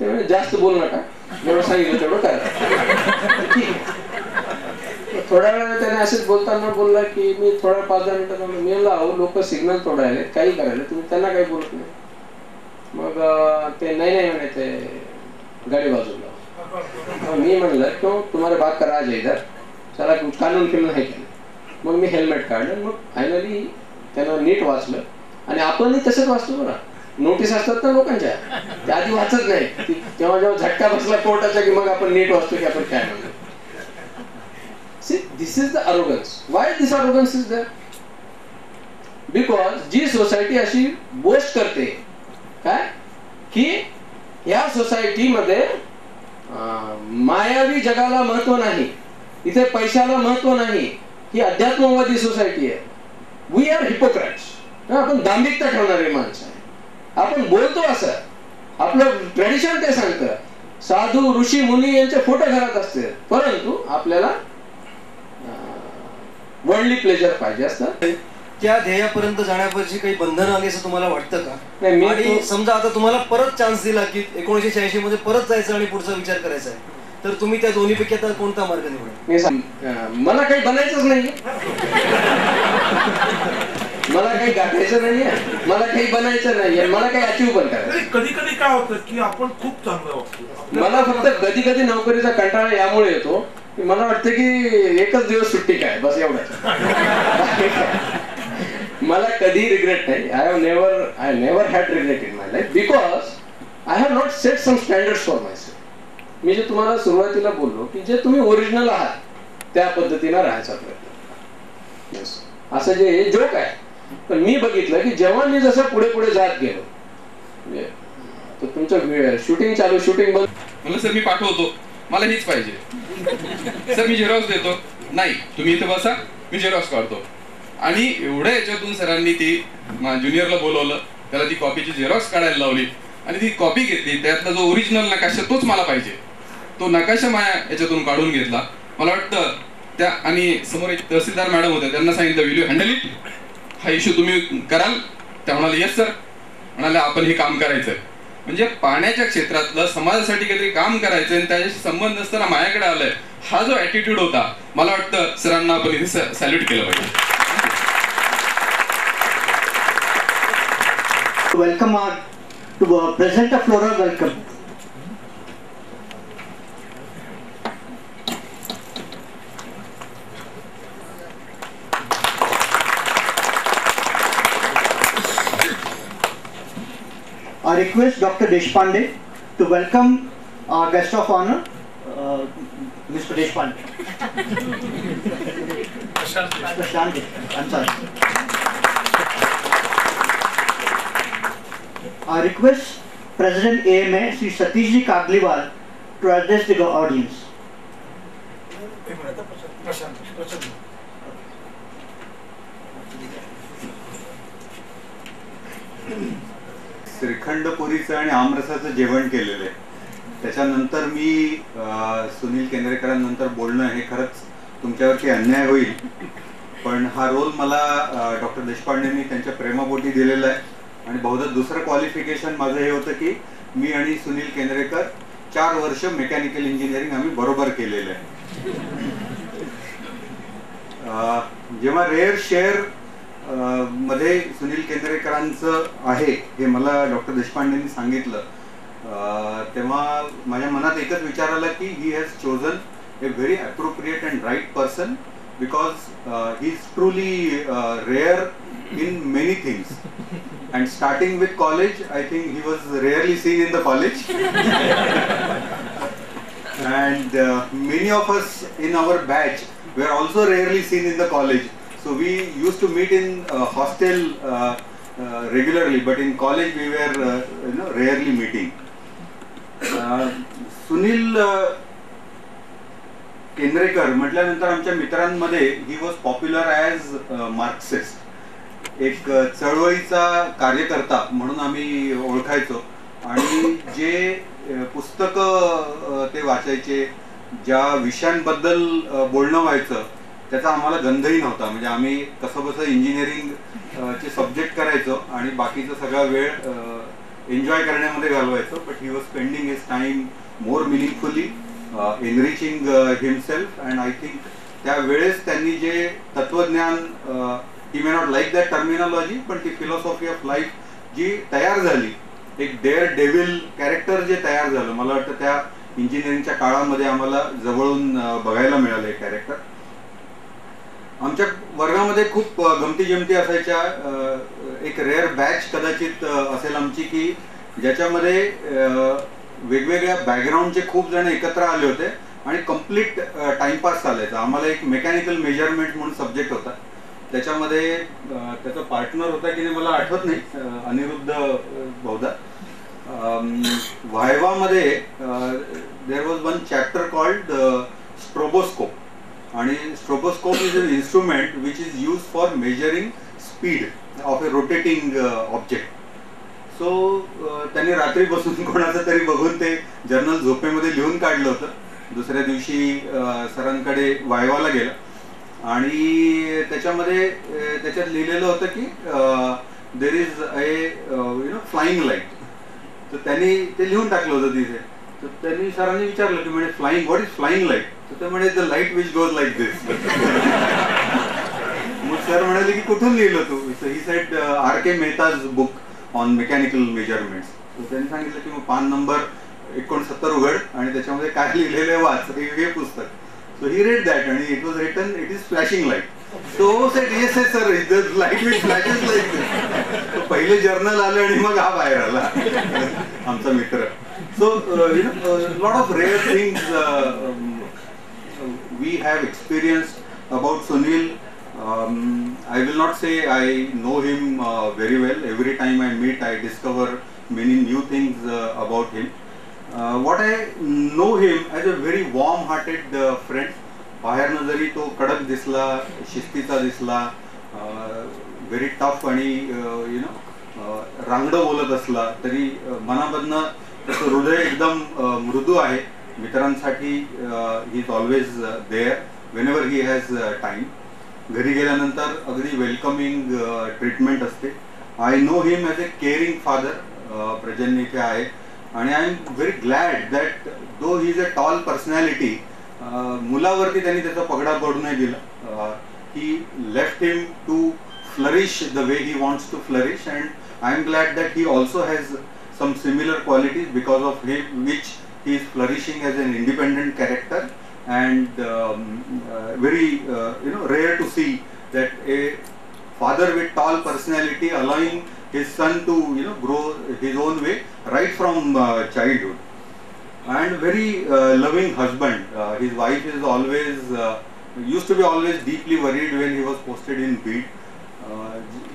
ते म्हणजे जास्त बोलू नका, जेवढं सांगितलं तेवढं करा. थोड्या वेळा त्याने असेच बोलताना बोलला की मी थोड्या 5-10 मिनिटात मी म्हणलं लोक सिग्नल तोडायले काही करायला तुम्ही त्यांना काही बोलत नाही. मग ते नाही म्हणे ते गाडी बाजूला. मी म्हणलं क्यों तुम्हारे बात का राज है इधर, चला कानून फिल्म नाही केलं. मग मी हेल्मेट काढलं. मग फायनली त्यानं नीट वाचलं आणि आपणही तसंच वाचतो बरं. नोटीस असतात ना लोकांच्या, त्या आधी वाचत नाही, तेव्हा जेव्हा झटका बसला कोर्टाचा की मग आपण नीट वाचतो की आपण काय म्हणतो. See, this is the arrogance. Why this arrogance is there? Because जी सोसायटी अशी बोस्ट करते काय की या सोसायटी मध्ये मायावी जगाला महत्व नाही, इथे पैशाला महत्व नाही, ही अध्यात्मवादी सोसायटी आहे. We are hypocrites. आपण दांभिकता ठेवणारे माणसं आहे. आपण बोलतो असं, आपलं ट्रेडिशन ते सांगतं, साधू ऋषी मुनी यांचे फोटो घरात असते, परंतु आपल्याला वर्ल्डली प्लेजर पाहिजे असतं. त्या ध्येयापर्यंत जाण्याची काही बंधनं आली असं तुम्हाला वाटतं का? नाही, आणि समजा आता तुम्हाला परत चान्स दिला की 1986 मध्ये परत जायचं आणि पुढचा विचार करायचा आहे, तर तुम्ही त्या दोन्हीपैकी आता कोणता मार्ग निवडा? मला काही बनायचंच नाहीये, मला काही गाठायचं नाहीये, मला काही बनायचं नाहीये, मला काही अचीव पण करायचं. कधी कधी काय होतं की आपण खूप चांगलं वाटतो. मला फक्त कधी कधी नोकरीचा कंटाळा यामुळे येतो की मला वाटतं की एकच दिवस सुट्टी काय बस एवढंच. मला कधी रिग्रेट नाही. I never had regret in my life because I have not set some standards for myself. मी जे तुम्हाला सुरुवातीला बोललो की जे तुम्ही ओरिजिनल आहात त्या पद्धतीने राहायचा प्रयत्न. असं जे जोक आहे, पण मी बघितलं की जेव्हा मी जसं पुढे पुढे जात गेलो तर तुमचं शूटिंग चालू, शूटिंग बंद, म्हणलं सर मी पाठवतो, मला हीच पाहिजे. सर मी झेरॉक्स देतो, नाही तुम्ही इथे बसा मी झेरॉक्स काढतो. आणि एवढ्या याच्यातून सरांनी ती ज्युनियरला बोलवलं, त्याला ती कॉपीची झेरॉक्स काढायला लावली आणि ती कॉपी घेतली. त्यातला जो ओरिजिनल नकाशा तोच मला पाहिजे, तो नकाशा माझ्या याच्यातून काढून घेतला. मला वाटतं त्या आणि समोर एक तहसीलदार मॅडम होत्या, त्यांना सांगितलं विल यू हँडल इट, हा इश्यू तुम्ही कराल? त्या म्हणाले येस सर. म्हणाले आपण हे काम करायचंय. म्हणजे पाण्याच्या क्षेत्रातलं समाजासाठी काहीतरी काम करायचं आणि त्याच्याशी संबंध असताना माझ्याकडे आलंय, हा जो ऍटिट्यूड होता, मला वाटतं सरांना आपण इथे सॅल्यूट केलं पाहिजे. Welcome to present a floral welcome. I request Dr. Deshpande to welcome our guest of honor, Mr. Deshpande. Prashant. I'm sorry. I request President AMA Sri Satish Ji Kagliwal to address the audience. Shrikhand पुरीचं आणि आमरसाचं जेवण केलेलं आहे. त्याच्यानंतर मी सुनील केंद्रेकरांनंतर बोलणं हे खरंच तुमच्यावरती अन्याय होईल, पण हा रोल मला डॉक्टर देशपांडेंनी त्यांच्या प्रेमापोटी दिलेला आहे. आणि बहुधा दुसरं क्वालिफिकेशन माझं हे होतं की मी आणि सुनील केंद्रेकर 4 वर्ष मेकॅनिकल इंजिनिअरिंग आम्ही बरोबर केलेलं आहे. जेव्हा रेअर शेअर मध्ये सुनील केंद्रेकरांचं आहे हे मला डॉक्टर देशपांडेंनी सांगितलं, तेव्हा माझ्या मनात एकच विचार आला की he has chosen a very appropriate and right person because he is truly rare in many things, and starting with college I think he was rarely seen in the college and many of us in our batch were also rarely seen in the college, so we used to meet in hostel regularly, but in college we were rarely meeting. Sunil Kendrekar म्हटल्यानंतर आमच्या मित्रांमध्ये he was popular as Marxist, एक चळवळीचा कार्यकर्ता म्हणून आम्ही ओळखायचो. आणि जे पुस्तकं ते वाचायचे, ज्या विषयांबद्दल बोलणं व्हायचं त्याचा आम्हाला गंधही नव्हता. म्हणजे आम्ही कसं इंजिनिअरिंग चे सब्जेक्ट करायचो आणि बाकीचा सगळा वेळ एन्जॉय करण्यामध्ये घालवायचो, but he was spending his time more meaningfully, enriching himself. And I think त्यावेळेस त्यांनी जे तत्वज्ञान, he may not like that terminology, पण ती फिलॉसॉफी ऑफ लाईफ जी तयार झाली, एक डेअर डेव्हिल कॅरेक्टर जे तयार झालं, मला वाटतं त्या इंजिनिअरिंगच्या काळामध्ये आम्हाला जवळून बघायला मिळालं हे कॅरेक्टर. आमच्या वर्गामध्ये खूप गमती जमती असायच्या. एक रेअर बॅच कदाचित असेल आमची की ज्याच्यामध्ये वेगवेगळ्या बॅकग्राऊंडचे खूप जण एकत्र आले होते आणि कम्प्लीट टाइमपास चालायचा. आम्हाला एक मेकॅनिकल मेजरमेंट म्हणून सब्जेक्ट होता, त्याच्यामध्ये त्याचा पार्टनर होता की नाही मला आठवत नाही, अनिरुद्ध बहुधा. व्हायवामध्ये there was one chapter called stroboscope, आणि stroboscope is an instrument which is use for measuring speed of a rotating object. So त्यांनी रात्री बसून कोणाचं तरी बघून ते जर्नल झोपेमध्ये लिहून काढलं होतं. दुसऱ्या दिवशी सरांकडे वायवाला गेला आणि त्याच्यात लिहिलेलं होतं की there is a flying light. तर त्यांनी ते लिहून टाकलं होतं तिथे. तर त्यांनी सरांनी विचारलं की म्हणजे flying, what is flying light? तर ते म्हणे the light which goes like this. मग सर म्हणाले की कुठून लिहिलं तू? He said R.K. Mehta's book on mechanical measurements. तर त्यांनी सांगितलं की मग पान नंबर 69 उघड आणि त्याच्यामध्ये काय लिहिलेलं वाच, हे पुस्तक. सो ही रेड दॅट आणि it was written it is flashing light. So said yes yes sir, the light which flashes like this. तो पहिले जर्नल आलं आणि मग हा बाहेर आला आमचा मित्र. So lot of rare things we have experienced about Sunil. I will not say I know him very well. Every time I meet, I discover many new things about him. What I know him as a very warm-hearted friend. बाहेरनं जरी तो कडक दिसला, शिस्तीचा दिसला, very tough आणि रांगडं बोलत असला, तरी मनामधनं त्याचं हृदय एकदम मृदू आहे. मित्रांसाठी he is always there whenever he has time. घरी गेल्यानंतर अगदी वेलकमिंग ट्रीटमेंट असते. I know him as a caring father. Prajanya इथे आहे आणि I am very glad that though he is a tall personality, मुलावरती त्यांनी त्याचा पगडा पडू नाही दिला. He left him to flourish the way he wants to flourish, and I am glad that he also has some similar qualities because of him which he is flourishing as an independent character. And very rare to see that a father with tall personality allowing his son to grow his own way right from childhood. And very loving husband. His wife is always used to be always deeply worried when he was posted in Beed.